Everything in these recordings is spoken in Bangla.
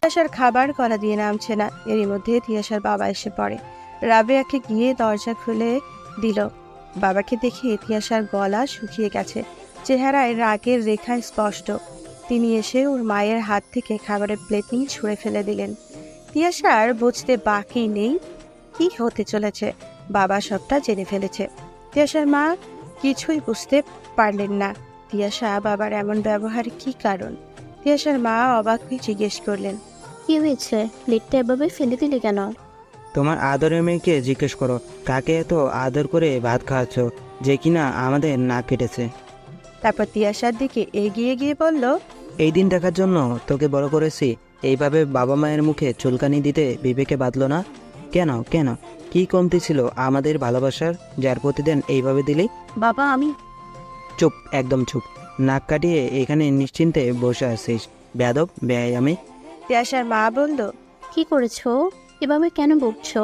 তিয়াসার খাবার গলা দিয়ে নামছে না। এরই মধ্যে তিয়াসার বাবা এসে পড়ে। রাবেয়াকে গিয়ে দরজা খুলে দিল। বাবাকে দেখে তিয়াসার গলা শুকিয়ে গেছে, চেহারায় রাগের রেখা স্পষ্ট। তিনি এসে ওর মায়ের হাত থেকে খাবারের প্লেট নিয়ে ছুঁড়ে ফেলে দিলেন। তিয়াসার বুঝতে বাকি নেই কি হতে চলেছে। বাবা সবটা জেনে ফেলেছে। তিয়াসার মা কিছুই বুঝতে পারলেন না। তিয়াসা বাবার এমন ব্যবহারের কি কারণ? তিয়াসার মা অবাক হয়ে জিজ্ঞেস করলেন, কি হয়েছে? প্লেটটা এভাবে ফেলে দিলে কেন? তোমার আদরের মেয়েকে জিজ্ঞেস করো কাকে এত আদর করে ভাত খাওয়াচ্ছ যে কিনা আমাদের নাক কেটেছে। তারপর তিয়াসার দিকে এগিয়ে গিয়ে বলল, এই দিন দেখার জন্য তোকে বড় করেছি, এইভাবে বাবা মায়ের মুখে চুলকানি দিতে বিবেকে বাঁধলো না? কেন কেন কি কমতি ছিল আমাদের ভালোবাসার, যার প্রতিদিন এইভাবে দিলি? বাবা, আমি চুপ, একদম চুপ। নাক কাটিয়ে এখানে নিশ্চিন্তে বসে আছিস, বেয়াদব বেয়ামি। তিয়াসার মা বলল, কি করেছো? এভাবে কেন বকছো?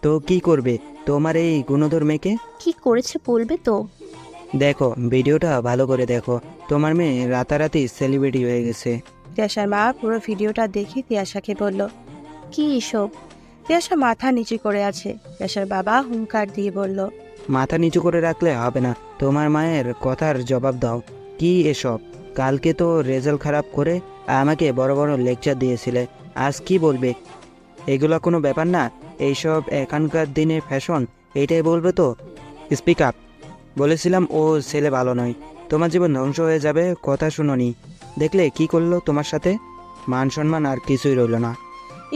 তো কি করবে তোমার এই গুণধর মেয়েকে? কি করেছে বলবে তো? দেখো ভিডিওটা ভালো করে দেখো, তোমার মেয়ে রাতারাতি সেলিব্রিটি হয়ে গেছে। তিয়াসার মা পুরো ভিডিওটা দেখে তিয়াসাকে বলল। কি এসব? তিয়াসা মাথা নিচু করে আছে। তিয়াসার বাবা হুঙ্কার দিয়ে বলল, মাথা নিচু করে রাখলে হবে না, তোমার মায়ের কথার জবাব দাও। কি এসব? কালকে তো রেজাল্ট খারাপ করে আমাকে বড় বড় লেকচার দিয়েছিলে, আজ কি বলবে? এগুলো কোনো ব্যাপার না, এইসব এখনকার দিনে ফ্যাশন, এইটাই বলবে তো? Speak up. বলেছিলাম ও ছেলে ভালো নয়, তোমার জীবন ধ্বংস হয়ে যাবে, কথা শুনোনি? দেখলে কি করলো তোমার সাথে? মান সম্মান আর কিছুই রইলো না।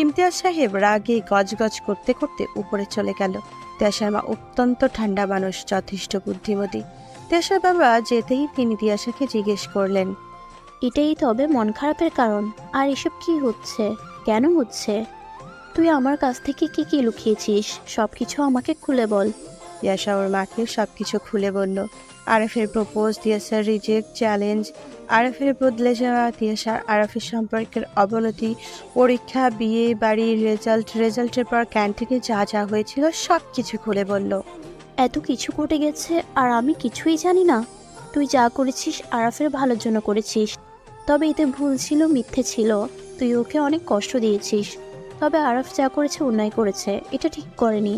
ইমতিয়াজ সাহেব রাগে গজগজ করতে করতে উপরে চলে গেল। তিয়াসার মা অত্যন্ত ঠান্ডা মানুষ, যথেষ্ট বুদ্ধিমতী। তিয়াসার বাবা যেতেই তিনি তিয়াসাকে জিজ্ঞেস করলেন, এটাই তবে মন খারাপের কারণ? আর এসব কি হচ্ছে? কেন হচ্ছে? তুই আমার কাছ থেকে কি কি লুকিয়েছিস? সবকিছু আমাকে খুলে বল। তিয়াসা ওর মাকে সবকিছু খুলে বলল। আরফের প্রপোজ, তিয়াসার রিজেক্ট, চ্যালেঞ্জ, আরফের বদলে যাওয়া, তিয়াসার আরফের সম্পর্কের অবনতি, পরীক্ষা, বিয়ে, বাড়ির রেজাল্টের পর ক্যান্টিনে যা যা হয়েছিল সবকিছু খুলে বলল। এত কিছু ঘটে গেছে আর আমি কিছুই জানি না? তুই যা করেছিস আরাফের ভালোর জন্য করেছিস, তবে এতে ভুল ছিল, মিথ্যে ছিল। তুই ওকে অনেক কষ্ট দিয়েছিস, তবে আরাফ যা করেছে অন্যায় করেছে, এটা ঠিক করেনি।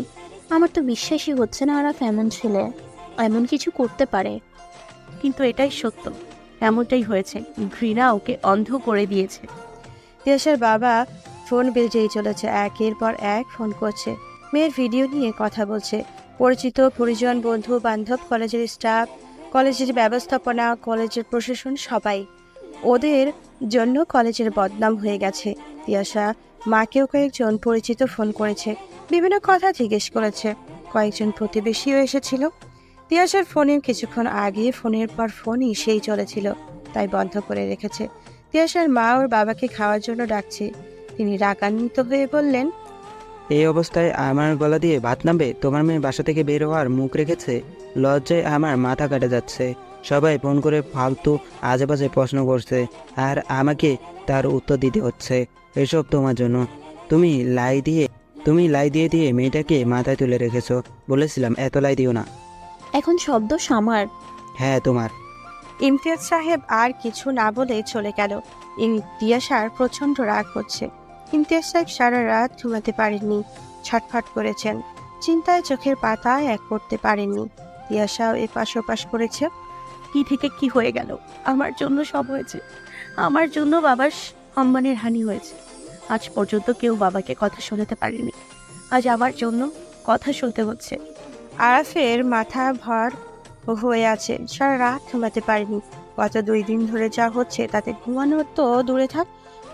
আমার তো বিশ্বাসই হচ্ছে না আরাফ এমন ছেলে এমন কিছু করতে পারে। কিন্তু এটাই সত্য, এমনটাই হয়েছে। ঘৃণা ওকে অন্ধ করে দিয়েছে। তিয়াসার বাবা ফোন বেজেই চলেছে, একের পর এক ফোন করছে। মেয়ের ভিডিও নিয়ে কথা বলছে। পরিচিত পরিজন, বন্ধু বান্ধব, কলেজের স্টাফ, কলেজের ব্যবস্থাপনা, কলেজের প্রশাসন, সবাই। ওদের জন্য কলেজের বদনাম হয়ে গেছে। তিয়াসা মাকেও কয়েকজন পরিচিত ফোন করেছে, বিভিন্ন কথা জিজ্ঞেস করেছে। কয়েকজন প্রতিবেশীও এসেছিল। তিয়াসার ফোনে কিছুক্ষণ আগে ফোনের পর ফোন এসেই চলেছিল, তাই বন্ধ করে রেখেছে। তিয়াসার মা ওর বাবাকে খাওয়ার জন্য ডাকছে। তিনি রাগান্বিত হয়ে বললেন, এই অবস্থায় আমার গলা দিয়ে ভাত নামবে? তোমার মেয়ে বাসা থেকে বের হওয়ার মুখ রেখেছে, লজ্জায় আমার মাথা কাটে যাচ্ছে। সবাই ফোন করে ফালতু আজেবাজে প্রশ্ন করছে, আর আমাকে তার উত্তর দিতে হচ্ছে। এসব তোমার জন্য। তুমি লাই দিয়ে দিয়ে মেয়েটাকে মাথায় তুলে রেখেছো। বলেছিলাম এত লাই দিও না। এখন শব্দ সামার। হ্যাঁ তোমার। ইমতিয়াজ সাহেব আর কিছু না বলে চলে গেল। তিয়াসার প্রচন্ড রাগ হচ্ছে। ইমতিয়াজ সাহেব সারা রাত ঘুমাতে পারেননি, ছটফট করেছেন। চিন্তায় চোখের পাতা এক করতে পারেননি। তিয়াসাও এপাশ ওপাশ করেছে। কি থেকে কি হয়ে গেল? আমার জন্য সব হয়েছে, আমার জন্য বাবার সম্মানের হানি হয়েছে। আজ পর্যন্ত কেউ বাবাকে কথা শোনাতে পারেনি, আজ আমার জন্য কথা শুনতে হচ্ছে। আরাফের মাথা ভর হয়ে আছে, সারা রাত ঘুমাতে পারেনি। গত 2 দিন ধরে যা হচ্ছে তাতে ঘুমানোর তো দূরে থাক,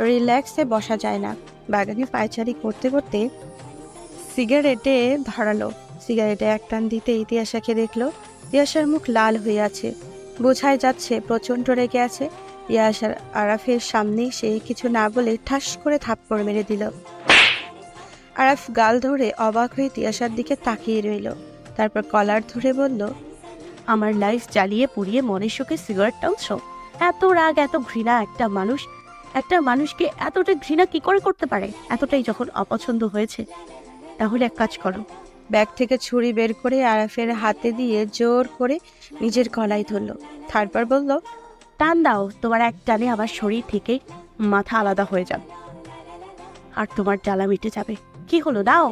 রিল্যাক্সে বসা যায় না। বাগানে পায়চারি করতে করতে সিগারেটে ধরালো। সিগারেটে এক টান দিতে তিয়াসাকে দেখলো। তিয়াসার মুখ লাল হয়ে আছে, বোঝাই যাচ্ছে প্রচন্ড রেগে আছে। তিয়াসার আরাফের সামনে সে কিছু না বলে ঠাস করে থাপ্পড় মেরে দিল। আরাফ গাল ধরে অবাক হয়ে তিয়াসার দিকে তাকিয়ে রইল। তারপর কলার ধরে বলল, আমার লাইফ জ্বালিয়ে পুড়িয়ে মনের সুখে সিগারেট টানছো? এত রাগ, এত ঘৃণা একটা মানুষকে এতটা ঘৃণা কি করে করতে পারে? এতটাই যখন অপছন্দ হয়েছে, তাহলে এক কাজ করো। ব্যাগ থেকে ছুরি বের করে আরাফের হাতে দিয়ে জোর করে নিজের গলায় ধরল। তারপর বলল, টান দাও, তোমার এক টানে আমার শরীর থেকে মাথা আলাদা হয়ে যাবে আর তোমার জ্বালা মিটে যাবে। কি হলো, দাও।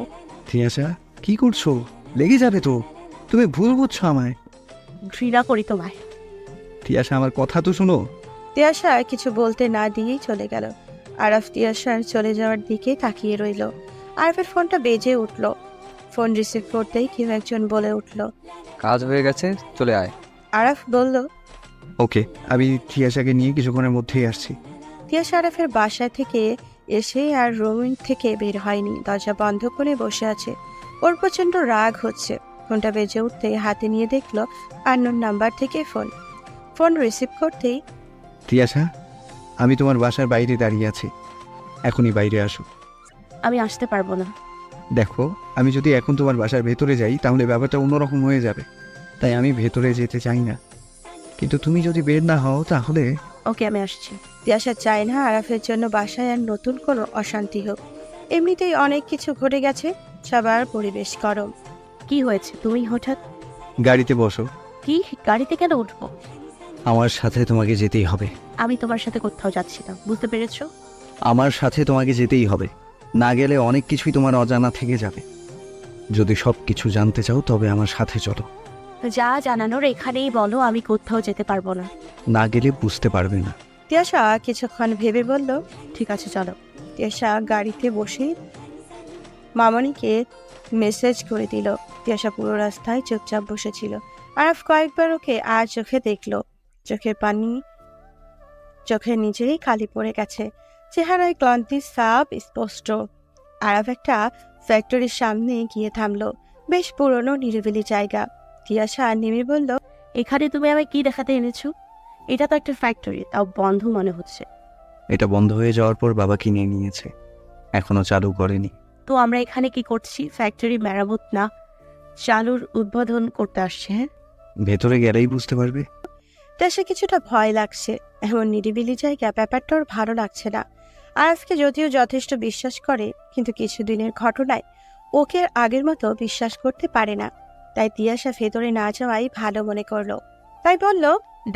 তিয়াশা, কি করছো? লেগে যাবে তো। তুমি ভুল বুঝছো আমায়। ঘৃণা করি তোমায়। তিয়াশা, আমার কথা তো শোনো। তিয়াশা কিছু বলতে না দিয়েই চলে গেল। আরাফ তিয়াশার চলে যাওয়ার দিকে তাকিয়ে রইল। আরাফের ফোনটা বেজে উঠল। ফোন রিসিভ করতেই কেউ একজন বলে উঠল, কাজ হয়ে গেছে, চলে আয়। আরাফ বলল, ওকে, আমি তিয়াশাকে নিয়ে কিছুক্ষণের মধ্যেই আসছি। তিয়াশা আরাফের বাসায় থেকে এসে আর রুম থেকে বের হয়নি, দরজা বন্ধ করে বসে আছে। ওর প্রচন্ড রাগ হচ্ছে। ফোনটা বেজে উঠতে হাতে নিয়ে দেখলো আননোন নাম্বার থেকে ফোন। ফোন রিসিভ করতেই, তিয়াশা, আমি তোমার বাসার বাইরে দাঁড়িয়ে আছি, এখনই বাইরে আসো। আমি আসতে পারবো না। দেখো, আমি যদি এখন তোমার বাসার ভেতরে যাই তাহলে ব্যাপারটা অন্যরকম হয়ে যাবে, তাই আমি ভেতরে যেতে চাই না। কিন্তু তুমি যদি বের না হও তাহলে। ওকে, আমি আসছি। তিয়াশা চায় না আরাফের জন্য বাসায় আর নতুন কোনো অশান্তি হোক। এমনিতেই অনেক কিছু ঘটে গেছে, সবার পরিবেশ গরম। কি হয়েছে, তুমি হঠাৎ? গাড়িতে বসো। কি, গাড়িতে কেন উঠবো? আমার সাথে তোমাকে যেতেই হবে। আমি তোমার সাথে কোথাও যাচ্ছি না, বুঝতে পেরেছো? আমার সাথে তোমাকে যেতেই হবে, না গেলে অনেক কিছুই তোমার অজানা থেকে যাবে। যদি সব কিছু জানতে চাও তবে আমার সাথে চলো। যা জানানোর এখানেই বলো, আমি কোথাও যেতে পারবো না। না গেলে বুঝতে পারবে না। তিয়াশা কিছুক্ষণ ভেবে বলল, ঠিক আছে, চলো। তিয়াশা গাড়িতে বসে মামনিকে মেসেজ করে দিল। তিয়াশা পুরো রাস্তায় চুপচাপ বসেছিল। আরাফ কয়েকবার ওকে আর চোখে দেখলো। চোখের পানি চোখের নিচেই খালি পড়ে গেছে, চেহারায় ক্লান্তির ছাপ স্পষ্ট। আরাফ একটা ফ্যাক্টরির সামনে গিয়ে থামলো। বেশ পুরনো নিরিবিলি জায়গা। তিয়াশা নেমে বলল, এখানে তুমি আমায় কি দেখাতে এনেছো? এটা তো একটা ফ্যাক্টরি, তাও বন্ধ মনে হচ্ছে। এটা বন্ধ হয়ে যাওয়ার পর বাবা কিনে নিয়েছে, এখনো চালু করেনি। তো আমরা এখানে কি করছি? ফ্যাক্টরি মেরামত না, চালুর উদ্বোধন করতে আসছে। হ্যাঁ, ভেতরে গেলেই বুঝতে পারবে। তিয়াশা কিছুটা ভয় লাগছে। এমন নিরিবিলি জায়গা ব্যাপারটা ওর ভালো লাগছে না। আরাফকে যদিও যথেষ্ট বিশ্বাস করে, কিন্তু কিছুদিনের ঘটনায় ওকে আর আগের মতো বিশ্বাস করতে পারে না। তাই তিয়াশা ভেতরে না যাওয়াই ভালো মনে করলো। তাই বলল,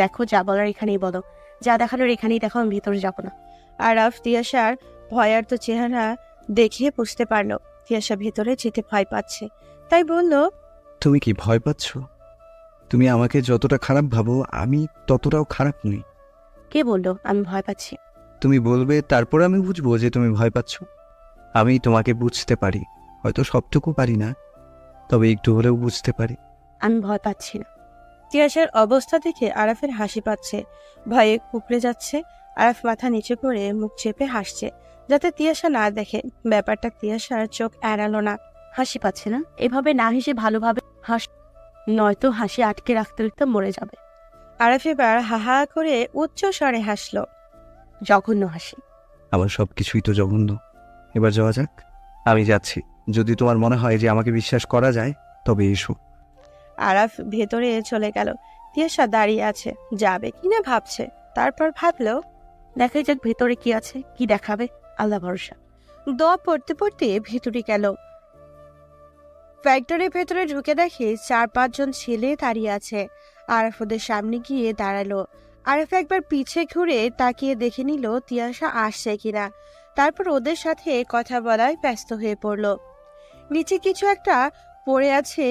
দেখো, যা বলার এখানেই বলো, যা দেখানোর এখানেই দেখো, আমি ভেতরে যাবো না। আরাফ তিয়াশার ভয়ার্ত চেহারা দেখে বুঝতে পারলো তিয়াশা ভেতরে যেতে ভয় পাচ্ছে। তাই বলল, তুমি কি ভয় পাচ্ছ? তুমি আমাকে যতটা খারাপ ভাবো আমি ততটাও খারাপ নই। কে বললো আমি ভয় পাচ্ছি? তুমি বলবে, তারপর আমি বুঝবো যে তুমি ভয় পাচ্ছ। আমি তোমাকে বুঝতে পারি, হয়তো সবটুকু পারি না, তবে একটু হলেও বুঝতে পারি। আমি ভয় পাচ্ছি না। তিয়াশার অবস্থা দেখে আরাফের হাসি পাচ্ছে, ভয়ে কুকড়ে যাচ্ছে। আরাফ মাথা নিচু করে মুখ চেপে হাসছে, যাতে তিয়াশা না দেখে। ব্যাপারটা তিয়াশার চোখ এড়ালো না। হাসি পাচ্ছে না? এভাবে না হেসে ভালোভাবে হাস, নয়তো হাসি আটকে রাখতে রাখতে মরে যাবে। আরাফ এবার হাহা করে উচ্চ স্বরে হাসলো। জঘন্য হাসি। আমার সব কিছুই তো জঘন্য। এবার যাওয়া যাক। আমি যাচ্ছি, যদি তোমার মনে হয় যে আমাকে বিশ্বাস করা যায় তবে এসো। আরাফ ভেতরে চলে গেল। তিয়াশা দাঁড়িয়ে আছে, যাবে কিনা ভাবছে। তারপর ভাবলো, দেখাই যাক ভেতরে কি আছে, কি দেখাবে, আল্লাহ ভরসা। দোয়া পড়তে পড়তে ভেতরে গেল। ফ্যাক্টরির ভেতরে ঢুকে দেখে 4-5 জন ছেলে দাঁড়িয়ে আছে। আরাফ ওদের সামনে গিয়ে দাঁড়ালো। আরাফ একবার পিছে ঘুরে তাকিয়ে দেখে নিল তিয়াশা আসছে কিনা। তারপর ওদের সাথে কথা বলায় ব্যস্ত হয়ে পড়ল। নিচে কিছু একটা পড়ে আছে,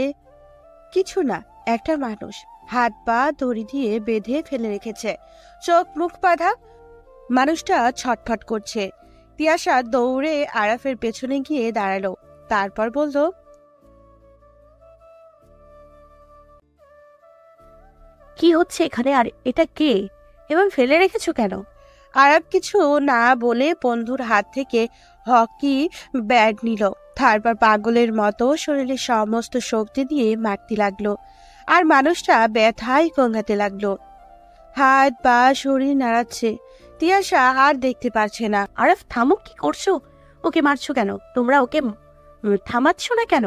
কিছু না, একটা মানুষ হাত পা দড়ি দিয়ে বেঁধে ফেলে রেখেছে, চোখ মুখ বাঁধা। মানুষটা ছটফট করছে। তিয়াশা দৌড়ে আরাফের পেছনে গিয়ে দাঁড়ালো। তারপর বলল, কি হচ্ছে এখানে? আর এটা কে? এবার ফেলে রেখেছো কেন? আরাফ কিছু না বলে বন্ধুর হাত থেকে হকি ব্যাট নিল। তারপর পাগলের মতো শরীরের সমস্ত শক্তি দিয়ে মারতে লাগলো। আর মানুষটা ব্যথায় কঙ্গাতে লাগলো। হাত পা শরীর নাড়াচ্ছে। তিয়াশা আর দেখতে পারছে না। আরাফ, থামো, কি করছো? ওকে মারছো কেন? তোমরা ওকে থামাচ্ছ না কেন?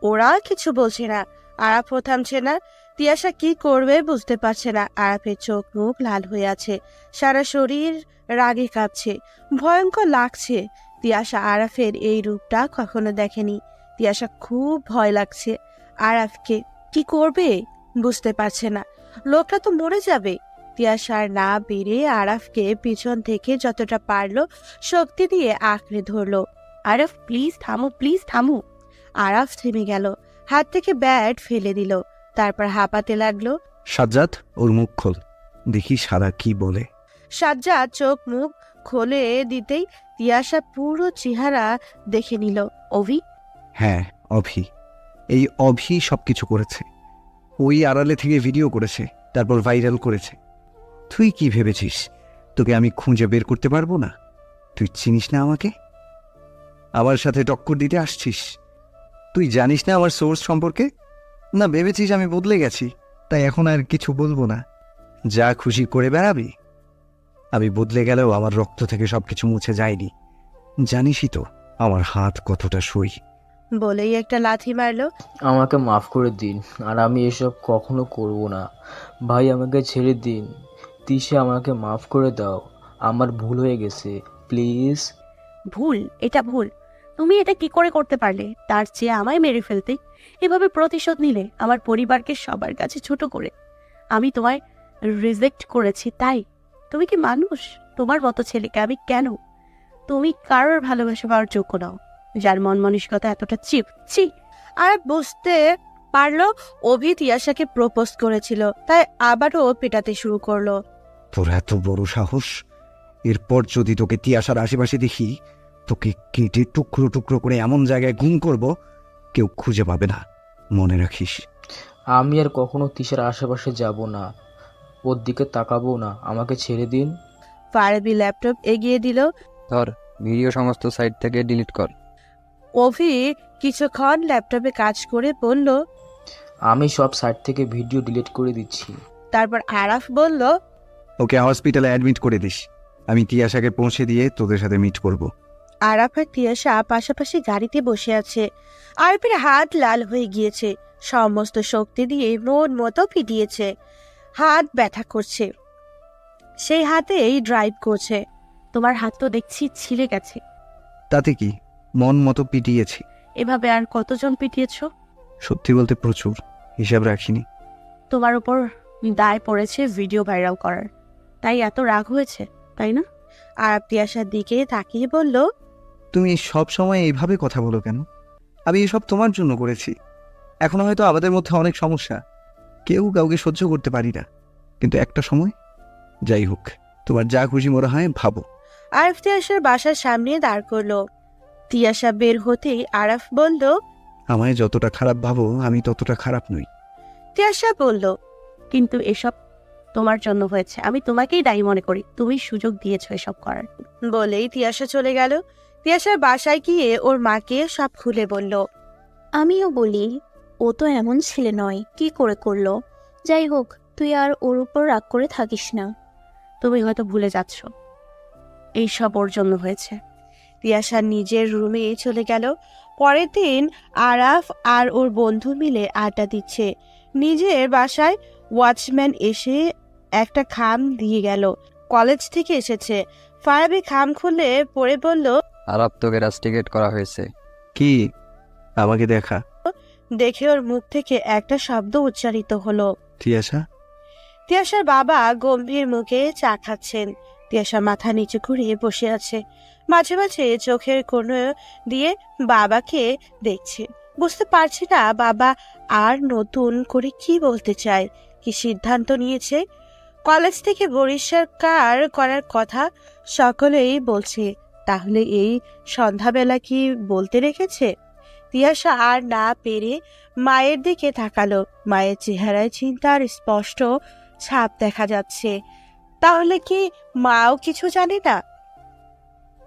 ওরা কিছু বলছে না, আরাফও থামছে না। তিয়াশা কি করবে বুঝতে পারছে না। আরাফের চোখ মুখ লাল হয়ে আছে, সারা শরীর রাগে কাঁপছে, ভয়ঙ্কর লাগছে। তিয়াশা আরাফের এই রূপটা কখনো দেখেনি। তিয়াশা খুব ভয় লাগছে আরাফকে। কি করবে বুঝতে পারছে না। লোকটা তো মরে যাবে। তিয়াশার না পেরে আরাফকে পিছন থেকে যতটা পারলো শক্তি দিয়ে আঁকড়ে ধরলো। আরফ প্লিজ থামো, প্লিজ থামো। আরাফ থেমে গেল, হাত থেকে ব্যাট ফেলে দিল, তারপর হাঁপাতে লাগলো। সাজ্জাদ, ওর মুখ খোল, দেখি সারা কি বলে। সাজ্জাদ চোখ মুখ খুলে দিতেই তিয়াশা পুরো চেহারা দেখে নিল। অভি? হ্যাঁ, অভি। এই অভি সবকিছু করেছে। ওই আড়ালে থেকে ভিডিও করেছে, তারপর ভাইরাল করেছে। তুই কি ভেবেছিস তোকে আমি খুঁজে বের করতে পারবো না? তুই চিনিস না আমাকে? আমার সাথে টক্কর দিতে আসছিস? তুই জানিস না আমার সোর্স সম্পর্কে? না ভেবেছিস আমি বদলে গেছি, তাই এখন আর কিছু বলবো না, যা খুশি করে বেড়াবি? আমি বদলে গেলেও আমার রক্ত থেকে সবকিছু মুছে যায়নি। জানিসই তো আমার হাত কতটা সই। বলেই একটা লাথি মারলো। আমাকে মাফ করে দিন, আর আমি এসব কখনো করব না। ভাই আমাকে ছেড়ে দিন। তিশা, আমাকে মাফ করে দাও, আমার ভুল হয়ে গেছে, প্লিজ। ভুল? এটা ভুল? তুমি এটা কি করে করতে পারলে? তার চেয়ে আমায় মেরে ফেলতে। এভাবে প্রতিশোধ নিলে আমার পরিবারকে সবার কাছে ছোট করে। আমি তোমায় রিজেক্ট করেছি তাই? তুমি কি মানুষ? তোমার মতো ছেলেকে আমি কেন? তুমি কারোর ভালোবাসা পাওয়ার যোগ্য নাও, যার মন মানসিকতা এতটা চিপ। ছি! আর বুঝতে পারলো অভি তিয়াশাকে প্রপোজ করেছিল, তাই আবারও পেটাতে শুরু করলো। তোর এত বড় সাহস! এরপর যদি তোকে তিয়াশার আশেপাশে দেখি, তোকে কেটে টুকরো টুকরো করে এমন জায়গায় গুম করব কেউ খুঁজে পাবে না, মনে রাখিস। আমি আর কখনো তিশার আশেপাশে যাব না, ওর দিকে তাকাবো না, আমাকে ছেড়ে দিন। ফারাবি ল্যাপটপ এগিয়ে দিল। ধর, ভিডিও সমস্ত সাইট থেকে ডিলিট কর। অভি কিছুক্ষণ ল্যাপটপে কাজ করে বলল। আমি সব সাইট থেকে ভিডিও ডিলিট করে দিচ্ছি। তারপর আরাফ বলল, ওকে হসপিটালে অ্যাডমিট করে দিস, আমি তিয়াশাকে পৌঁছে দিয়ে তোদের সাথে মিট করব। আরাফ আর তিয়াশা পাশাপাশি গাড়িতে বসে আছে। আরাফের হাত লাল হয়ে গিয়েছে, সমস্ত শক্তি দিয়ে মন মতো পিটিয়েছে, হাত ব্যথা করছে, সেই হাতেই ড্রাইভ করছে। তোমার হাত তো দেখছি ছিলে গেছে। তাতে কি, মন মতো পিটিয়েছি। এভাবে আর কতজন পিটিয়েছো? সত্যি বলতে প্রচুর, হিসাব রাখিনি। তোমার উপর দায় পড়েছে ভিডিও ভাইরাল করার, তাই এত রাগ হয়েছে, তাই না? আরাফ তিয়াশার দিকে তাকিয়ে বলল, তুমি সব সময় এইভাবে কথা বলো কেন? আমি এসব তোমার জন্য করেছি। এখন হয়তো আমাদের মধ্যে অনেক সমস্যা, কেউ কাউকে সহ্য করতে পারি না, কিন্তু একটা সময়, যাই হোক, তোমার যা খুশি মনে হয় ভাবো। আরাফ তিয়াশার বাসার সামনে দাঁড় করলো। তিয়াশা বের হতেই আরাফ বলল, আমায় যতটা খারাপ ভাবো আমি ততটা খারাপ নই। তিয়াশা বলল, কিন্তু এসব তোমার জন্য হয়েছে, আমি তোমাকেই দায়ী মনে করি। তুমি সুযোগ দিয়েছো এসব করার। বলেই তিয়াশা চলে গেল। তিয়াশার বাসায় গিয়ে ওর মাকে সব খুলে বলল। আমিও বলি, ও তো এমন ছেলে নয়, কি করে করলো? যাই হোক, তুই আর ওর উপর রাগ করে থাকিস না। তুমি হয়তো ভুলে যাচ্ছ, এইসব ওর জন্য হয়েছে। তিয়াশা নিজের রুমে চলে গেল। পরের দিন আরাফ আর ওর বন্ধু মিলে আড্ডা দিচ্ছে। নিজের বাসায় ওয়াচম্যান এসে একটা খাম দিয়ে গেল। কলেজ থেকে এসেছে। ফারাবি খাম খুলে পড়ে বলল, আরাপ, তোকে রাস্টিকেট করা হয়েছে। কি? আমাকে দেখা। দেখে ওর মুখ থেকে একটা শব্দ উচ্চারিত হলো। তিয়াশা? তিয়াশার বাবা গম্ভীর মুখে চা খাচ্ছেন। তিয়াশা মাথা নিচু ঘুরিয়ে বসে আছে, মাঝে মাঝে চোখের কোণ দিয়ে বাবাকে দেখছে। বুঝতে পারছি না বাবা আর নতুন করে কি বলতে চায়, কি সিদ্ধান্ত নিয়েছে। কলেজ থেকে বহিষ্কার করার কথা সকলেই বলছে, তাহলে এই সন্ধ্যাবেলা কি বলতে রেখেছে? তিয়াশা আর না পেরে মায়ের দিকে তাকালো। মায়ের চেহারায় চিন্তার স্পষ্ট ছাপ দেখা যাচ্ছে। তাহলে কি মাও কিছু জানে না?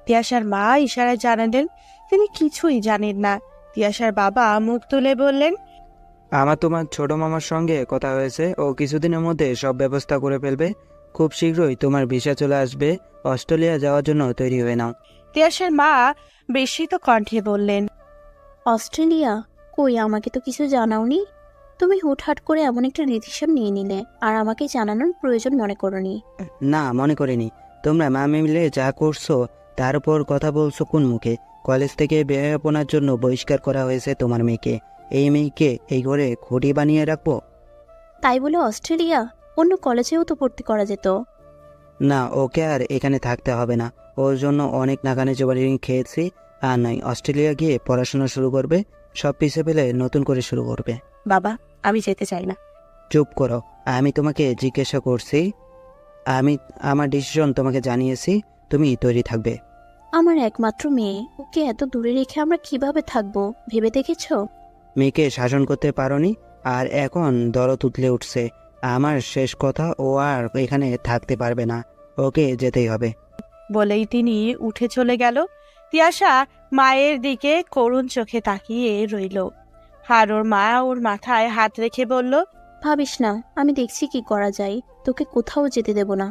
তিয়াশার মা ইশারায় জানালেন তিনি কিছুই জানেন না। তিয়াশার বাবা মুখ তুলে বললেন, আমার তোমার ছোট মামার সঙ্গে কথা হয়েছে, ও কিছুদিনের মধ্যে সব ব্যবস্থা করে ফেলবে। খুব শীঘ্রই তোমার ভিসা চলে আসবে, অস্ট্রেলিয়া যাওয়ার জন্য তৈরি হয়ে নাও। তিয়াশার মা বিস্মিত কণ্ঠে বললেন, অস্ট্রেলিয়া? কই, আমাকে তো কিছু জানাওনি। তুমি হুটহাট করে এমন একটা ডিসিশন নিয়ে নিলে, আর আমাকে জানানোর প্রয়োজন মনে করোনি। না, মনে করিনি। তোমরা মামে মিলে যা করছো তার উপর কথা বলছো কোন মুখে? কলেজ থেকে বেহায়াপনার জন্য বহিষ্কার করা হয়েছে তোমার মেয়েকে। এই মেয়েকে এই ঘরে খুঁটি বানিয়ে রাখবো? তাই বলে অস্ট্রেলিয়া? অন্য কলেজেও তো ভর্তি করা যেত। না, ওকে আর এখানে থাকতে হবে না। ওর জন্য অনেক নাগানে জোবাড়ি খেয়েছি। আর নয়, অস্ট্রেলিয়া গিয়ে পড়াশোনা শুরু করবে, সব পিছিয়ে ফেলে নতুন করে শুরু করবে। বাবা, আমি যেতে চাই না। চুপ করো, আমি তোমাকে জিজ্ঞাসা করছি। আমি আমার ডিসিশন তোমাকে জানিয়েছি, তুমি তৈরি থাকবে। আমার একমাত্র মেয়ে, ওকে এত দূরে রেখে আমরা কিভাবে থাকবো ভেবে দেখেছো? মেয়েকে শাসন করতে পারোনি, আর এখন দরদ উতলে উঠছে। আমার শেষ কথা, ও আর এখানে থাকতে পারবে না, ওকে যেতেই হবে। বলেই তিনি উঠে চলে গেল। তিয়াশা মায়ের দিকে করুণ চোখে তাকিয়ে রইল। আর ওর মা ওর মাথায় হাত রেখে বলল, ভাবিস না, আমি দেখছি কি করা যায়, তোকে কোথাও যেতে দেব না।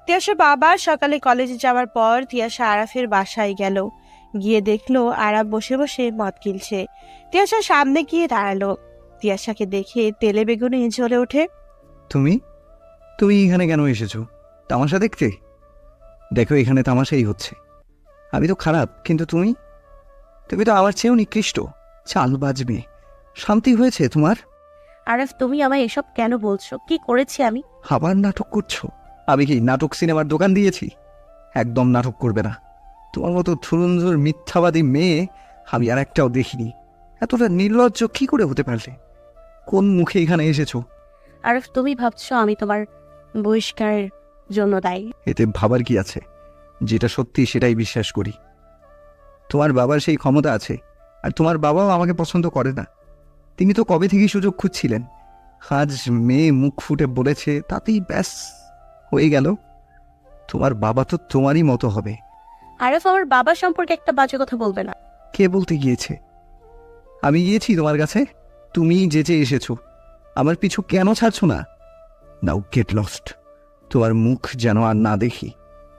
তিয়াশা বাবা সকালে কলেজে যাওয়ার পর তিয়াশা আরাফের বাসায় গেল। গিয়ে দেখলো আরাফ বসে বসে মদ গিলছে। তিয়াশা সামনে গিয়ে দাঁড়ালো। তিয়াশাকে দেখে তেলে বেগুনে জ্বলে ওঠে। তুমি তুমি এখানে কেন এসেছো? তামাশা দেখতে? দেখো, এখানে তামাশাই হচ্ছে। আমি তো খারাপ, কিন্তু তুমি তুমি তো আমার চেয়েও নিকৃষ্ট। চাল বাজবে। শান্তি হয়েছে তোমার? আরাফ, তুমি আমায় এসব কেন বলছো? কি করেছি আমি? আবার নাটক করছো? আমি কি নাটক সিনেমার দোকান দিয়েছি? একদম নাটক করবে না। তোমার মতো থুরুন্ধুর মিথ্যাবাদী মেয়ে আমি আর একটাও দেখিনি। এতটা নির্লজ্জ কি করে হতে পারলে? কোন মুখে এখানে এসেছো? আরাফ, তুমি ভাবছো আমি তোমার বহিষ্কারের জন্য দায়ী? এতে ভাবার কি আছে? যেটা সত্যি সেটাই বিশ্বাস করি। তোমার বাবার সেই ক্ষমতা আছে, আর তোমার বাবাও আমাকে পছন্দ করে না। তিনি তো কবে থেকেই সুযোগ খুঁজছিলেন। আজ মেয়ে মুখ ফুটে বলেছে, তাতেই ব্যাস হয়ে গেল। তোমার বাবা তো তোমারই মতো হবে। আরাফ, আমার বাবা সম্পর্কে একটা বাজে কথা বলবে না। কে বলতে গিয়েছে? আমি গিয়েছি তোমার কাছে? তুমি যেচে এসেছো। আমার পিছু কেন ছাড়ছো না? নাও গেট লস্ট। তোমার মুখ যেন আর না দেখি।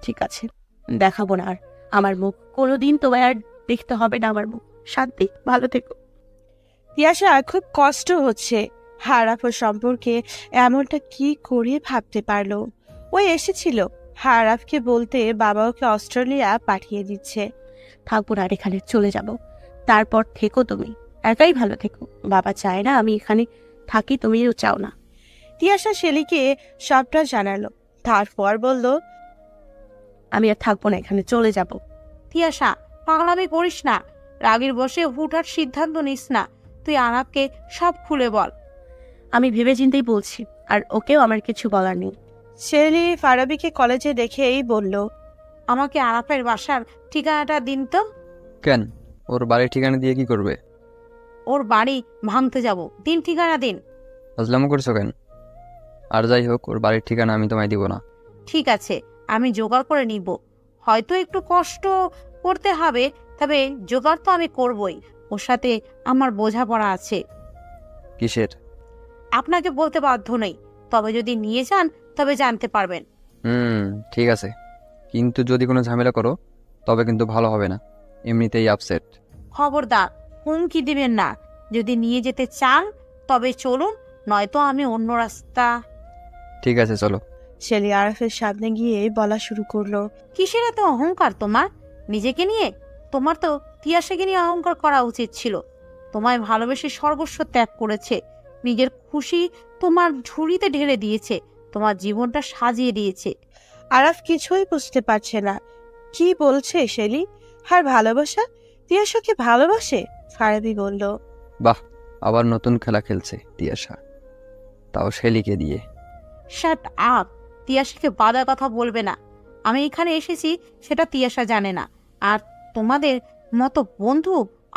ঠিক আছে, দেখাবো না আর আমার মুখ। কোনোদিন তোমায় আর দেখতে হবে না আমার মুখ। শান্তি, ভালো থেকো। তিয়াশা খুব কষ্ট হচ্ছে। আরাফের সম্পর্কে এমনটা কি করে ভাবতে পারলো? ও এসেছিল আরাফকে বলতে বাবা ওকে অস্ট্রেলিয়া পাঠিয়ে দিচ্ছে। থাকবো না আর এখানে, চলে যাব। তারপর থেকো তুমি, একাই ভালো থেকো। বাবা চায় না আমি এখানে থাকি, তুমিও চাও না। তিয়াশা শেলিকে সবটা জানালো। তারপর বলল, আমি আর থাকবো না এখানে, চলে যাব। তিয়াশা, পাগলামি করিস না। রাগের বসে হুটহাট সিদ্ধান্ত নিস না। তুই আরাফকে সব খুলে বল। আমি ভেবে চিন্তেই বলছি, আর ওকেও আমার কিছু বলার নেই। শেলি ফারাবিকে কলেজে দেখেই বলল, আমাকে আরাফের বাসার ঠিকানাটা দিন তো। কেন? ওর বাড়ির ঠিকানা দিয়ে কি করবে? ওর বাড়ি ভাঙতে যাব, দিন ঠিকানা দিন। ফাজলামো করছো কেন? আর যাই হোক, ওর বাড়ির ঠিকানা আমি তোমায় দিব না। ঠিক আছে, আমি জোগাড় করে নিব। হয়তো একটু কষ্ট করতে হবে, তবে জোগাড় তো আমি করবই। ওর সাথে আমার বোঝাপড়া আছে। কিসের? আপনাকে বলতে বাধ্য নই, তবে যদি নিয়ে যান তবে জানতে পারবেন। ঠিক আছে, কিন্তু যদি কোনো ঝামেলা করো তবে কিন্তু ভালো হবে না। এমনিতেই আপসেট। খবরদার, হুমকি দিবেন না। যদি নিয়ে যেতে চান তবে চলুন, নয়তো আমি অন্য রাস্তা। ঠিক আছে, চলো। শেলি আরাফের সামনে গিয়ে বলা শুরু করলো, কিসের এত অহংকার তোমার নিজেকে নিয়ে? তোমার তো তিয়াশাকে নিয়ে অহংকার করা উচিত ছিল। তোমায় ভালোবেসে সর্বস্ব ত্যাগ করেছে, নিজের খুশি তোমার ঝুড়িতে ঢেলে দিয়েছে, তোমার জীবনটা সাজিয়ে দিয়েছে। আরাফ কিছুই বুঝতে পারছে না। কি বলছে শেলি? আর ভালোবাসা? তিয়াশাকে ভালোবাসে? ফারাবি বলল, বাহ, আবার নতুন খেলা খেলছে তিয়াশা, তাও শেলিকে দিয়ে। Shut up! তিয়াশাকে বাধা কথা বলবে না। আমি এখানে এসেছি সেটা তিয়াশা জানে না। আর তোমাদের মতো বন্ধু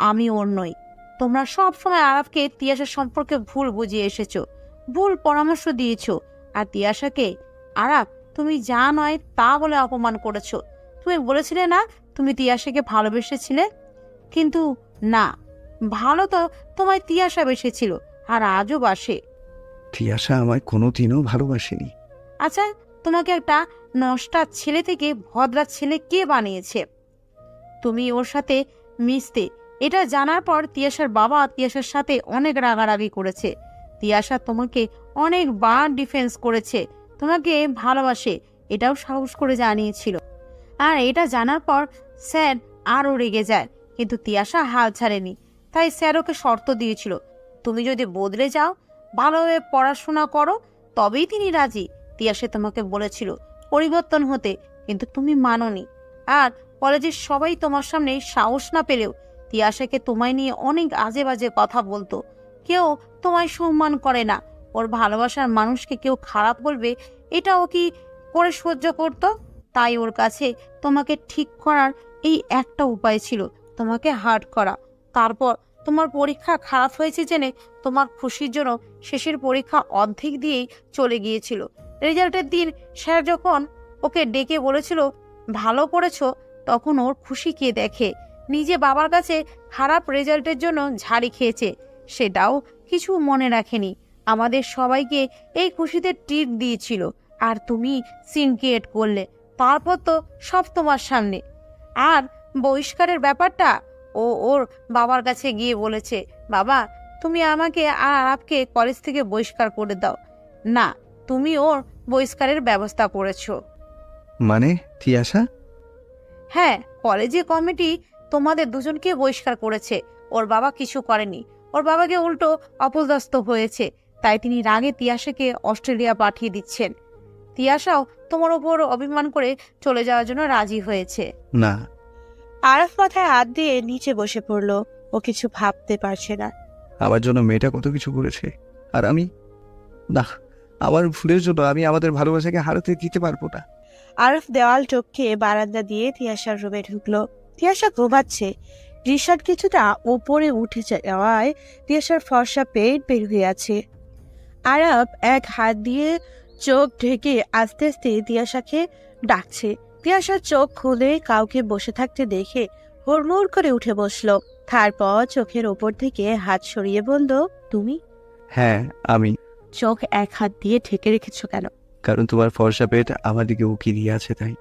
আমি ওর নই। তোমরা সব সময় আরাফকে তিয়াশার সম্পর্কে ভুল বুঝিয়ে এসেছো, ভুল পরামর্শ দিয়েছো। আর তিয়াশাকে আরাফ তুমি যা নয় তা বলে অপমান করেছো। তুমি বলেছিলে না তুমি তিয়াশাকে ভালোবেসেছিলে, কিন্তু না, ভালো তো তোমায় তিয়াশা বেসেছিল, আর আজও বাসে। তিয়াশা আমায় কোনোদিনও ভালোবাসেনি। আচ্ছা, তোমাকে একটা নষ্টা ছেলে থেকে ভদ্রা ছেলে কে বানিয়েছে? তুমি ওর সাথে মিশতে, এটা জানার পর তিয়াশার বাবা তিয়াশার সাথে অনেক রাগারাগি করেছে। তিয়াশা তোমাকে অনেকবার ডিফেন্স করেছে, তোমাকে ভালোবাসে এটাও সাহস করে জানিয়েছিল। আর এটা জানার পর স্যার আরও রেগে যায়, কিন্তু তিয়াশা হাল ছাড়েনি। তাই স্যার ওকে শর্ত দিয়েছিল, তুমি যদি বদলে যাও, ভালোভাবে পড়াশোনা করো, তবেই তিনি রাজি। তিয়াসে তোমাকে বলেছিল পরিবর্তন হতে, কিন্তু তুমি মানোনি। আর কলেজের সবাই তোমার সামনে সাহস না পেলেও তিয়াসাকে তোমায় নিয়ে অনেক আজে বাজে কথা বলতো। কেউ তোমায় সম্মান করে না। ওর ভালোবাসার মানুষকে কেউ খারাপ বলবে, এটাও কি করে সহ্য করতো? তাই ওর কাছে তোমাকে ঠিক করার এই একটা উপায় ছিল, তোমাকে হার্ট করা। তারপর তোমার পরীক্ষা খারাপ হয়েছে জেনে তোমার খুশির জন্য শেষের পরীক্ষা অর্ধেক দিয়েই চলে গিয়েছিল। রেজাল্টের দিন স্যার যখন ওকে ডেকে বলেছিল ভালো করেছো, তখন ওর খুশি কে দেখে? নিজে বাবার কাছে খারাপ রেজাল্টের জন্য ঝাড়ি খেয়েছে, সেটাও কিছু মনে রাখেনি। আমাদের সবাইকে এই খুশিতে ট্রিট দিয়েছিল, আর তুমি সিন ক্রিয়েট করলে। তারপর তো সব তোমার সামনে। আর বহিষ্কারের ব্যাপারটা ওর বাবার কাছে গিয়ে বলেছে, বাবা তুমি আমাকে আর আরাফকে কলেজ থেকে বহিষ্কার করে দাও। না, তুমি ওর বহিষ্কারের ব্যবস্থা করেছো। মানে তিয়াশা? হ্যাঁ, কলেজে কমিটি তোমাদের দুজনকে বহিষ্কার করেছে। ওর বাবা কিছু করেনি, ওর বাবাকে উল্টো অপদস্থ হয়েছে। তাই তিনি রাগে তিয়াশাকে অস্ট্রেলিয়া পাঠিয়ে দিচ্ছেন। তিয়াশাও তোমার ওপর অভিমান করে চলে যাওয়ার জন্য রাজি হয়েছে। না। আরাফ মাথায় হাত দিয়ে নিচে বসে পড়লো। ও কিছু ভাবতে পারছে না। আমার জন্য মেয়েটা কত কিছু করেছে, আর আমি না, আমার ভুলের জন্য আমি আমাদের ভালোবাসাকে হারাতে দিতে পারবো না। আরাফ দেওয়াল টপকে বারান্দা দিয়ে তিয়াশার রুমে ঢুকলো। তিয়াশা ঘুমাচ্ছে। রিশাদ কিছুটা ওপরে উঠে যাওয়ায় তিয়াশার ফর্সা পেট বের হয়ে আছে। আরাফ এক হাত দিয়ে চোখ ঢেকে আস্তে আস্তে তিয়াশাকে ডাকছে। তিয়াশার চোখ খুলে কাউকে বসে থাকতে দেখে হুড়মুড় করে উঠে বসলো। তারপর চোখের ওপর থেকে হাত সরিয়ে বলল, তুমি? হ্যাঁ আমি। চোখ এক হাত দিয়ে ঢেকে রেখেছো কেন? কারণ তোমার ফর্সা পেট আমার দিকে উকি দিয়ে আছে তাই।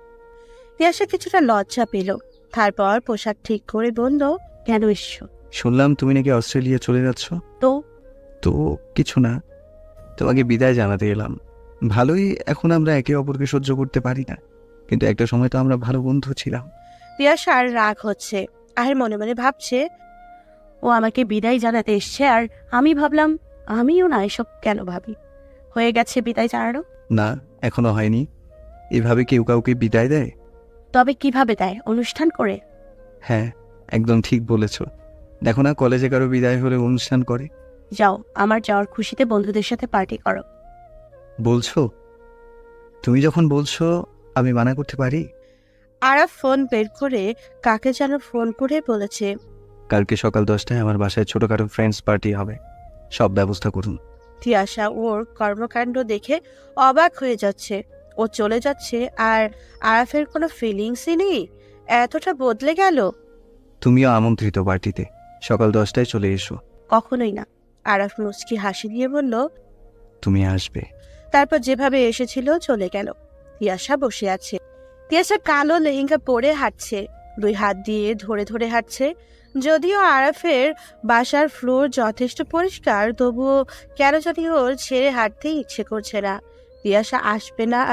তিয়াশা কিছুটা লজ্জা পেল। তারপর পোশাক ঠিক করে বলল, কেন এসছো? শুনলাম তুমি নাকি অস্ট্রেলিয়া চলে যাচ্ছ। তো তো কিছু না, তোমাকে বিদায় জানাতে এলাম। ভালোই, এখন আমরা একে অপরকে সহ্য করতে পারি না, কিন্তু একটা সময় তো আমরা ভালো বন্ধু ছিলাম। তিয়াশার রাগ হচ্ছে আর মনে মনে ভাবছে, ও আমাকে বিদায় জানাতে এসছে, আর আমি ভাবলাম আমিও না এসব কেন ভাবি। হয়ে গেছে বিদায় জানানো? না, এখনো হয়নি। এভাবে কেউ কাউকে বিদায় দেয়? তবে কিভাবে দেয়? অনুষ্ঠান করে? হ্যাঁ, একদম ঠিক বলেছ। দেখো না, কলেজে কারো বিদায় হলে অনুষ্ঠান করে। যাও, আমার যাওয়ার খুশিতে বন্ধুদের সাথে পার্টি করো। বলছো? তুমি যখন বলছো আমি মানা করতে পারি? আরাফ ফোন বের করে কাকে যেন ফোন করে বলেছে, কালকে সকাল 10টায় আমার বাসায় ছোটখাটো ফ্রেন্ডস পার্টি হবে, সব ব্যবস্থা করুন। তিয়াশা ওর কর্মকাণ্ড দেখে অবাক হয়ে যাচ্ছে। ও চলে যাচ্ছে আর আরাফের কোনো ফিলিংসই নেই। এতটা বদলে গেল। তুমিও আমন্ত্রিত পার্টিতে, সকাল 10টায় চলে এসো। কখনোই না। আরাফ মুচকি হাসি দিয়ে বলল, তুমি আসবে। তারপর যেভাবে এসেছিল চলে গেল। তিয়াশা বসে আছে। তিয়াশা কালো লেহেঙ্গা পরে হাঁটছে, 2 হাত দিয়ে ধরে ধরে হাঁটছে। যদিও আরাফের বাসার ফ্লোর যথেষ্ট পরিষ্কার, তবুও কেন জানি ওর ছেড়ে হাঁটতে ইচ্ছে করছে না। তিয়াশা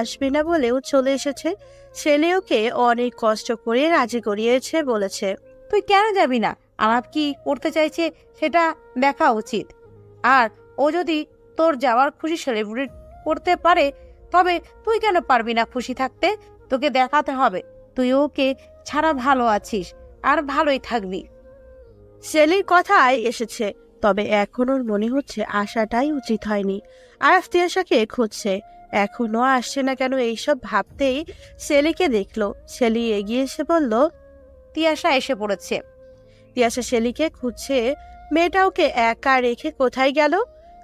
আসবে না বলেও চলে এসেছে। ছেলে ওকে অনেক কষ্ট করে রাজি করিয়েছে, বলেছে, তুই কেন যাবি না? আরাফ কি করতে চাইছে সেটা দেখা উচিত। আর ও যদি তোর যাওয়ার খুশি সেলিব্রেট করতে পারে, তবে তুই কেন পারবি না খুশি থাকতে? তোকে দেখাতে হবে তুই ওকে ছাড়া ভালো আছিস, আর ভালোই থাকবি। ছেলের কথাই এসেছে, তবে এখন ওর মনে হচ্ছে আসাটাই উচিত হয়নি। আরাফ তিয়াশাকে খুঁজছে, এখনো আসছে না কেন, এইসব ভাবতেই ছেলেকে দেখলো। ছেলে এগিয়ে এসে বলল, তিয়াশা এসে পড়েছে। তিয়াশা শেলিকে খুঁজছে। মেয়েটা ওকে একা রেখে কোথায় গেল?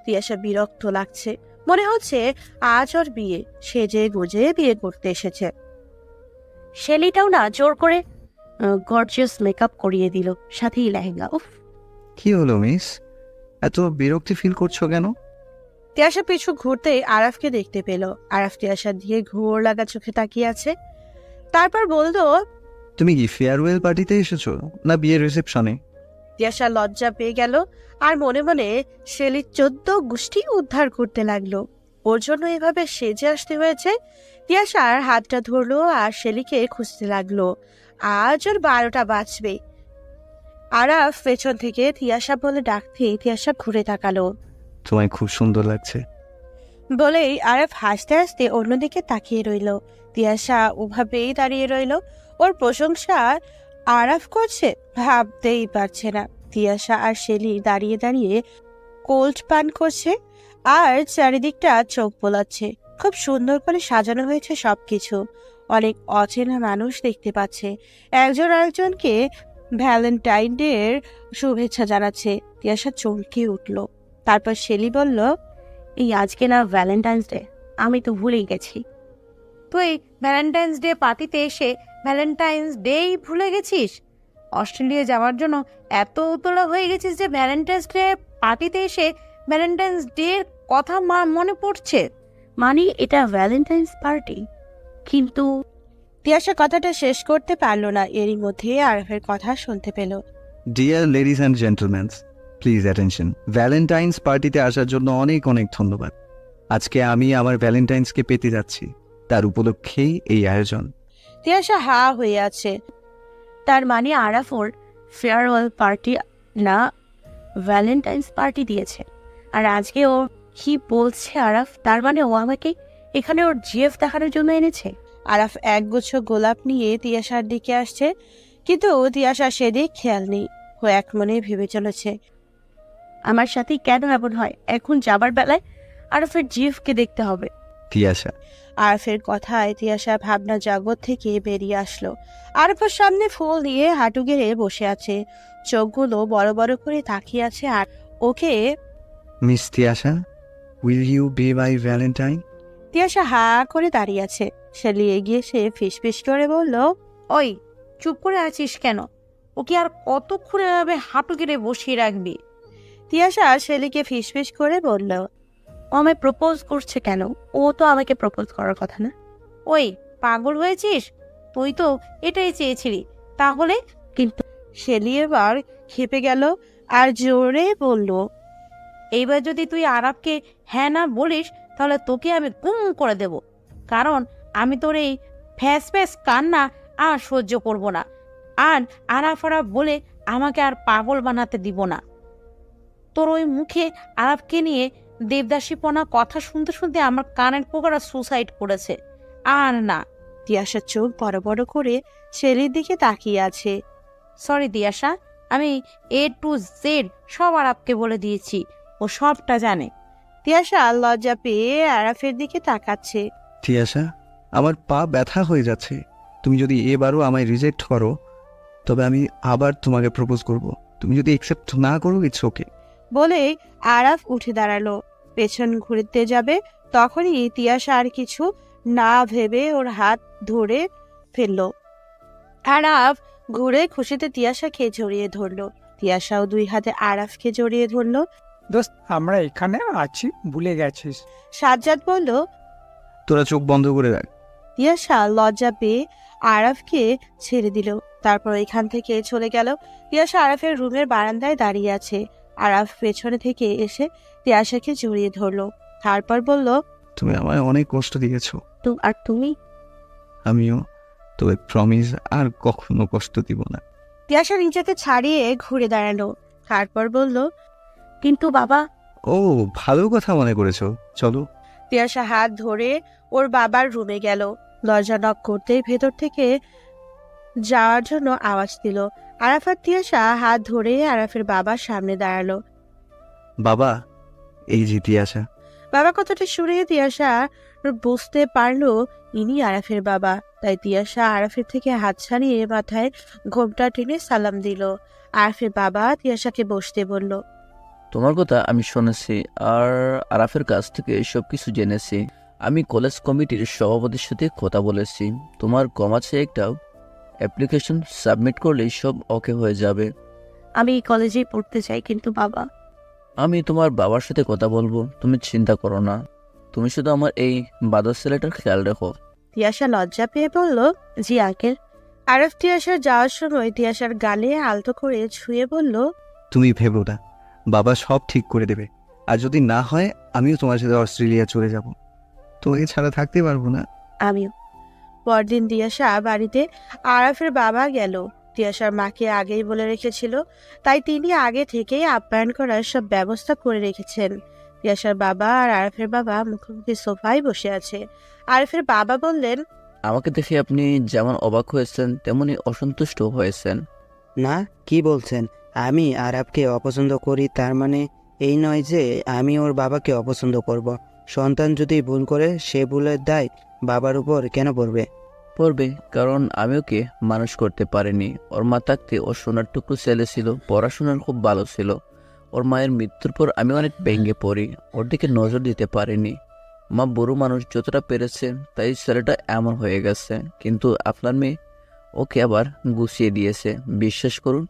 তিয়াশা বিরক্ত লাগছে। মনে হচ্ছে আজ ওর বিয়ে, সেজে গুজে বিয়ে করতে এসেছে। শেলিটাও না জোর করে গর্জিয়াস মেকআপ করিয়ে দিল, সাথেই লেহেঙ্গা। উফ, কি হলো মিস, এত বিরক্তি ফিল করছো কেন? তিয়াশা পিছু ঘুরতে আরাফকে দেখতে পেল। আরাফ তিয়াশার দিয়ে ঘোর লাগা চোখে তাকিয়ে আছে। তারপর বলল, তুমি কি ফেয়ারওয়েল পার্টিতে এসেছো না বিয়ের রিসেপশনে? তিয়াশা লজ্জা পেয়ে গেল আর মনে মনে শেলির 14 গোষ্ঠী উদ্ধার করতে লাগলো। ওর জন্য এভাবে সেজে আসতে হয়েছে। তিয়াশার হাতটা ধরলো আর শেলিকে খুঁজতে লাগলো। আজ ওর 12টা বাজবে। আরাফ পেছন থেকে তিয়াশা বলে ডাকতে তিয়াশা ঘুরে তাকালো। তোমায় খুব সুন্দর লাগছে। বলেই আরাফ হাসতে হাসতে অন্যদিকে তাকিয়ে রইল। তিয়াশা ওভাবেই দাঁড়িয়ে রইল। ওর প্রশংসা আরাফ করছে ভাবতেই পারছে না। তিয়াশা আর শেলি দাঁড়িয়ে দাঁড়িয়ে কোল্ড পান করছে আর চারিদিকটা চোখ বোলাচ্ছে। খুব সুন্দর করে সাজানো হয়েছে সবকিছু। অনেক অচেনা মানুষ দেখতে পাচ্ছে। একজন আরেকজনকে ভ্যালেন্টাইন ডে এর শুভেচ্ছা জানাচ্ছে। তিয়াশা চমকে উঠল। তারপর শেলি বলল, এই আজকে না ভ্যালেন্টাইন্স ডে, আমি তো ভুলেই গেছি। তুই ভ্যালেন্টাইন্স ডে পার্টিতে এসে ভ্যালেন্টাইন্স ডেই ভুলে গেছিস? অস্ট্রেলিয়া যাওয়ার জন্য এত উতলা হয়ে গেছিস যে ভ্যালেন্টাইন্স ডে পার্টিতে এসে ভ্যালেন্টাইন্স ডে এর কথা মনে পড়ছে? মানে এটা ভ্যালেন্টাইন্স পার্টি, কিন্তু তিয়াশা কথাটা শেষ করতে পারল না। এরই মধ্যে আরাফের কথা শুনতে পেল। Dear ladies and gentleman, please attention. Valentine's পার্টিতে আসার জন্য অনেক অনেক ধন্যবাদ। আজকে আমি আমার ভ্যালেন্টাইন্সকে পেতে যাচ্ছি, তার উপলক্ষেই এই আয়োজন। তিয়াশা হা হয়ে আছে। তার মানে আরাফ ওর ফেয়ারওয়েল পার্টি না ভ্যালেন্টাইন্স পার্টি দিয়েছে। আর আজকে ও কি বলছে আরাফ? তার মানে ও আমাকে এখানে ওর জিএফ দেখানোর জন্য এনেছে। আরাফ একগুচ্ছ গোলাপ নিয়ে তিয়াশার দিকে আসছে, কিন্তু তিয়াশা সেদিক খেয়াল নেই। ও এক মনে ভেবে চলেছে, আমার সাথে কেন এমন হয়? এখন যাবার বেলায় আরাফের জিএফকে দেখতে হবে। তিয়াশা, আরাফের কথায় তিয়াশা ভাবনা জগৎ থেকে বেরিয়ে আসলো। আরাফের সামনে ফুল দিয়ে হাঁটু গেড়ে বসে আছে, চোখগুলো বড় বড় করে তাকিয়ে আছে। আর okay miss Tiasha, will you be my Valentine? Tiasha হা করে দাঁড়িয়ে আছে। শেলি এগিয়ে সে ফিসফিস করে বলল, ওই চুপ করে আছিস কেন? ওকে আর কতক্ষণ এভাবে হাঁটু গেড়ে বসিয়ে রাখবি? তিয়াশা শেলিকে ফিসফিস করে বলল, ও আমায় প্রপোজ করছে কেন? ও তো আমাকে প্রপোজ করার কথা না। ওই পাগল হয়েছিস? তুই তো এটাই চেয়েছিলি। তাহলে কিন্তু শেলি এবার খেপে গেল আর জোরে বলল, এইবার যদি তুই আরাফকে হ্যাঁ না বলিস তাহলে তোকে আমি গুম করে দেব। কারণ আমি তোর এই ফ্যাস ফ্যাস কান্না আর সহ্য করব না। আর আরাফ আরাফ বলে আমাকে আর পাগল বানাতে দিব না। তোর ওই মুখে আরাফকে নিয়ে দেবদাসীপনা কথা শুনতে শুনতে আমার কানের পোকারা সুসাইড করেছে। আর না। তিয়াশার চোখ বড় বড় করে শেলির দিকে তাকিয়ে আছে। সরি দিয়াশা, আমি এ টু জেড সব আরাফকে বলে দিয়েছি, ও সবটা জানে। তিয়াশা লজ্জা পেয়ে আরাফের দিকে তাকাচ্ছে। তিয়াশা, আমার পা ব্যথা হয়ে যাচ্ছে। তুমি যদি এবারও আমায় রিজেক্ট করো তবে আমি আবার তোমাকে প্রপোজ করব। তুমি যদি অ্যাকসেপ্ট না করো, ইটস ওকে। বলে আরাফ উঠে দাঁড়ালো, পেছন ঘুরতে যাবে। তখনই তিয়াশা আর কিছু না ভেবে ওর হাত ধরে ফেললো। আরাফ ঘুরে খুশিতে তিয়াশাকে জড়িয়ে ধরলো। তিয়াশাও দুই হাতে আরাফকে জড়িয়ে ধরলো। দোস্ত, আমরা এখানে আছি, ভুলে গেছিস? সাজ্জাদ বলল। তোরা চোখ বন্ধ করে রাখ। তিয়াশা লজ্জা পেয়ে আরাফকে ছেড়ে দিল। তারপর এখান থেকে চলে গেল। তিয়াশা আরাফের রুমের বারান্দায় দাঁড়িয়ে আছে। আরাফ পেছনে থেকে এসে তিয়াশাকে জড়িয়ে ধরলো। তারপর বলল, তুমি আমায় অনেক কষ্ট দিয়েছো। আর তুমি? আমিও, তবে প্রমিস আর কখনো কষ্ট দিব না। তিয়াশা নিজেকে ছাড়িয়ে ঘুরে দাঁড়ালো। তারপর বলল, কিন্তু বাবা। ও, ভালো কথা মনে করেছো, চলো। তিয়াশা হাত ধরে ওর বাবার রুমে গেল। দরজা নক করতেই ভেতর থেকে যাওয়ার জন্য আওয়াজ দিল। আরাফ আর তিয়াশা হাত ধরে আরাফের বাবার সামনে দাঁড়ালো। বাবা, এই যে তিয়াশা। বাবা কথাটা শুনে তিয়াশা বুঝতে পারলো ইনি আরাফের বাবা। তাই তিয়াশা আরাফের থেকে হাত ছাড়িয়ে মাথায় ঘোমটা টেনে সালাম দিল। আরাফের বাবা তিয়াশাকে বসতে বলল, তোমার কথা আমি শুনেছি আর আরাফের কাছ থেকে সব কিছু জেনেছি। আমি কলেজ কমিটির সভাপতির সাথে কথা বলেছি। তোমার কম আছে একটা অ্যাপ্লিকেশন সাবমিট করলেই সব ওকে হয়ে যাবে। আমি কলেজেই পড়তে চাই, কিন্তু বাবা। আমি তোমার বাবার সাথে কথা বলবো, তুমি চিন্তা করো না। তুমি শুধু আমার এই বাদর ছেলেটার খেয়াল রেখো। তিয়াশা লজ্জা পেয়ে বলল, জি আঙ্কেল। আরাফ তিয়াশার যাওয়ার সময় তিয়াশার গালে আলতো করে ছুঁয়ে বলল, তুমি ভেবো না, বাবা সব ঠিক করে দেবে। আর যদি না হয় আমিও তোমার সাথে অস্ট্রেলিয়া চলে যাব। তোমাকে ছাড়া থাকতে পারবো না। আমিও। পরদিন তিয়াশা বাড়িতে আরাফের বাবা গেল। তিয়াশার মাকে আগেই বলে রেখেছিল, তাই তিনি আগে থেকেই আপ্যায়ন করার সব ব্যবস্থা করে রেখেছেন। তিয়াশার বাবা আর আরাফের বাবা মুখোমুখি সোফায় বসে আছে। আরাফের বাবা বললেন, আমাকে দেখে আপনি যেমন অবাক হয়েছেন তেমনি অসন্তুষ্ট হয়েছেন। না, কি বলছেন? আমি আরাবকে অপছন্দ করি তার মানে এই নয় যে আমি ওর বাবাকে অপছন্দ করব। সন্তান যদি ভুল করে সে ভুলের দায় বাবার উপর কেন পড়বে? পড়বে, কারণ আমি ওকে মানুষ করতে পারিনি। ওর মা থাকতে ওর সোনার টুকরো ছেলে ছিল, পড়াশোনার খুব ভালো ছিল। ওর মায়ের মৃত্যুর পর আমি অনেক ভেঙে পড়ি, ওর দিকে নজর দিতে পারিনি। মা বুড়ো মানুষ যতটা পেরেছে, তাই ছেলেটা এমন হয়ে গেছে। কিন্তু আপনার মেয়ে ওকে আবার গুছিয়ে দিয়েছে। বিশ্বাস করুন,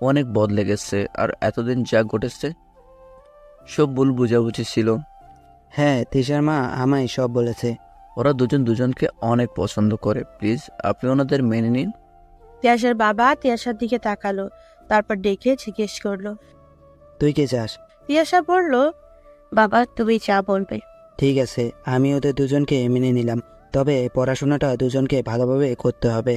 ও অনেক বদলে গেছে। আর এতদিন যা ঘটেছে সব ভুল বুঝাবুঝি ছিল। হ্যাঁ, তিশার মা আমায় সব বলেছে। ওরা দুজন দুজনকে অনেক পছন্দ করে। প্লিজ আপনি ওনাদের মেনে নিন। তিয়াশার বাবা তিয়াশার দিকে তাকালো, তারপর ডেকে জিজ্ঞেস করলো। তুই কে চাস? তিয়াশা বলল, বাবা তুমি যা বলবে। ঠিক আছে, আমি ওদের দুজনকে মেনে নিলাম, তবে পড়াশোনাটা দুজনকে ভালোভাবে করতে হবে।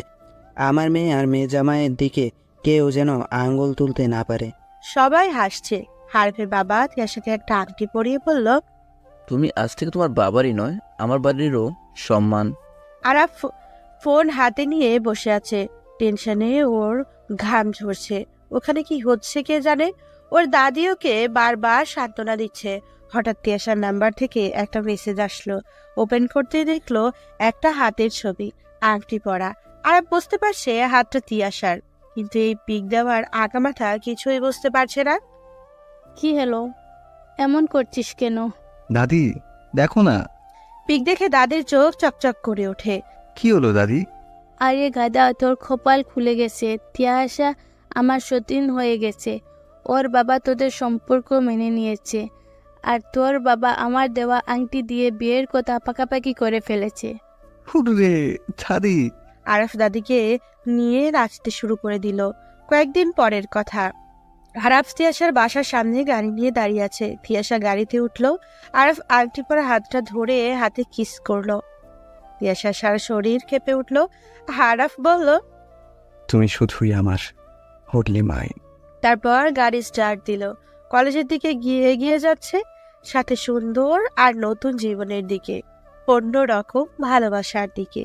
আমার মেয়ে আর মেয়ে জামাইয়ের দিকে কেউ যেন আঙ্গুল তুলতে না পারে। সবাই হাসছে। আরাফের বাবা তিয়াশাকে একটা আংটি পরিয়ে বলল, তুমি আজ থেকে তোমার বাবারই নয়, আমার বাড়িরও সম্মান। আরাফ ফোন হাতে নিয়ে বসে আছে। টেনশনে ওর ঘাম ঝরছে। ওখানে কি হচ্ছে কে জানে। ওর দাদি ওকে বারবার সান্ত্বনা দিচ্ছে। হঠাৎ তিয়াশার নাম্বার থেকে একটা মেসেজ আসলো। ওপেন করতেই দেখলো একটা হাতের ছবি, আংটি পরা। আরাফ বুঝতে পারছে হাতটা তিয়াশার, কিন্তু এই পিক দেওয়ার আগামাথা কিছুই বুঝতে পারছে না। কি হলো, এমন করছিস কেন? দাদি, দেখো না। পিক দেখে দাদির চোখ চকচক করে ওঠে। কি হলো দাদি? আরে গাদা, তোর কপাল খুলে গেছে। তিয়াশা আমার সতীন হয়ে গেছে। ওর বাবা তোদের সম্পর্ক মেনে নিয়েছে, আর তোর বাবা আমার দেওয়া আংটি দিয়ে বিয়ের কথা পাকাপাকি করে ফেলেছে। হুরে দাদি। আরাফ দাদিকে নিয়ে নাচতে শুরু করে দিল। কয়েকদিন পরের কথা। আরাফ তিয়াশার বাসার সামনে গাড়ি নিয়ে দাঁড়িয়ে আছে। তিয়াশা গাড়িতে উঠলো। আরাফ আংটি পরা হাতটা ধরে হাতে কিস করলো। তিয়াশার সারা শরীর কেঁপে উঠলো। আরাফ বলল, তুমি শুধুই আমার, হটলি মাই। তারপর গাড়ি স্টার্ট দিল। কলেজের দিকে এগিয়ে যাচ্ছে, সাথে সুন্দর আর নতুন জীবনের দিকে, অন্যরকম ভালোবাসার দিকে।